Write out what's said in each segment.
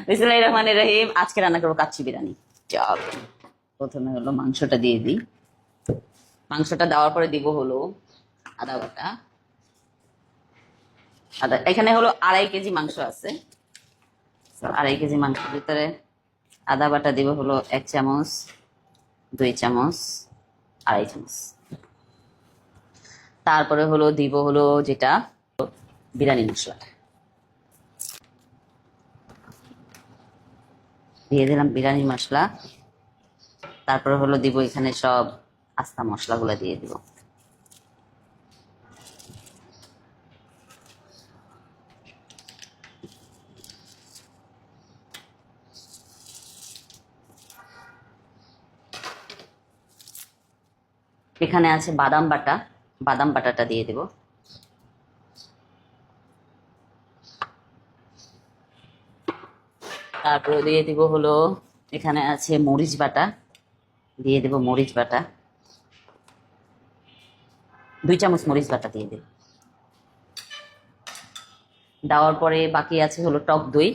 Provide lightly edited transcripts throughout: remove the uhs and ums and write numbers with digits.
বিসমিল্লাহির রহমানির রহিম। আজকে রান্না করবো কাচ্চি বিরিয়ানি। চল, প্রথমে হলো মাংসটা দিয়ে দিই। মাংসটা দেওয়ার পরে দিব হলো আদা বাটা। এখানে হলো 2.5 কেজি মাংস আছে। 2.5 কেজি মাংসের ভিতরে আদা বাটা দিব হলো 1 চামচ, 2 চামচ, 2.5 চামচ। তারপরে হলো দিব হলো যেটা বিরিয়ানি মশলাটা দিয়ে দিলাম, বিরিয়ানি মশলা। তারপরে হলো দিব এখানে সব আস্তা মশলাগুলো দিয়ে দিব। এখানে আছে বাদাম বাটা, বাদাম বাটাটা দিয়ে দেব। তারপরে দিয়ে দিব হলো এখানে আছে মরিচ বাটা, দিয়ে দেব মরিচ বাটা, 2 চামচ মরিচ বাটা দিয়ে দেব। দেওয়ার পরে বাকি আছে হলো টক দই,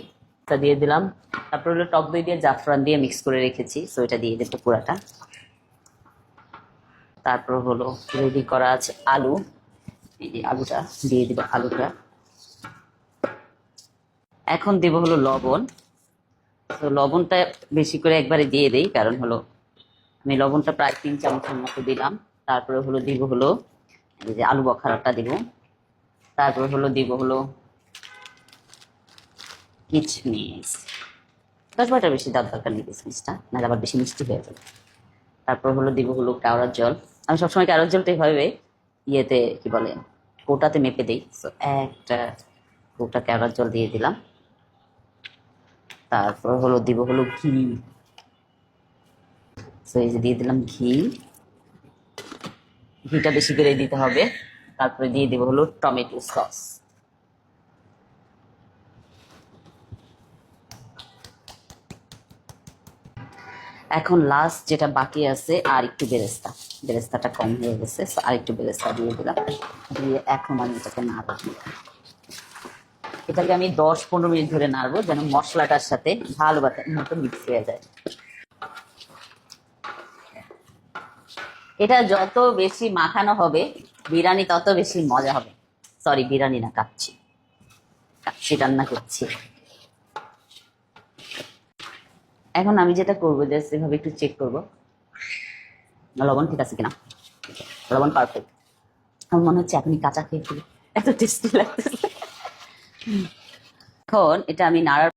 তা দিয়ে দিলাম। তারপর হলো টক দই দিয়ে জাফরান দিয়ে মিক্স করে রেখেছি, সো এটা দিয়ে দেবো পুরাটা। তারপর হলো রেডি করা আছে আলু, এই যে আলুটা দিয়ে দিব, আলুটা। এখন দেব হলো লবণ। তো লবণটা বেশি করে একবারে দিয়ে দেই, কারণ হলো আমি লবণটা প্রায় 3 চামচের মতো দিলাম। তারপরে হলো দিব হলো এই যে আলু বখারাটা দিব। তারপর হলো দিব হলো কিচমিচ, 10 বারটা বেশি দেওয়ার দরকার নেই কিচমিচটা, নাহলে আবার বেশি মিষ্টি হয়ে যাবে। তারপর হলো দিব হলো কেওড়ার জল। আমি সবসময় কেওড়ার জলটা এইভাবে ইয়েতে কি বলে কৌটাতে মেপে দিই, তো একটা কৌটা কেওড়ার জল দিয়ে দিলাম। তারপর হলো দিব হলো ঘি, তো এই যে দিয়ে দিলাম ঘি। ঘিটা বেশি করে দিতে হবে। তারপরে দিয়ে দিব হলো টমেটো সস। এখন লাস্ট যেটা বাকি আছে আর একটু বেরেস্তা, বেরেস্তাটা কম হয়ে গেছে, আর একটু বেরেস্তা দিয়ে দিলাম। দিয়ে এখন আমি এটাকে নাড়বো। এটাকে আমি 10-15 মিনিট ধরে নাড়বো, যেন মশলাটার সাথে ভালো মতো মিক্স হয়ে যায়। এটা যত বেশি মাখানো হবে বিরিয়ানি তত বেশি মজা হবে। সরি, বিরিয়ানি না, কাচ্চি, কাচ্চি রান্না করছি। এখন আমি যেটা করবো, জাস্ট এভাবে একটু চেক করবো লবণ ঠিক আছে কিনা। লবণ পারফেক্ট। আমার মনে হচ্ছে এখনই কাঁচা খেয়ে ফেলি, এত টেস্টি লাগতেছে। এখন এটা আমি নাড়ার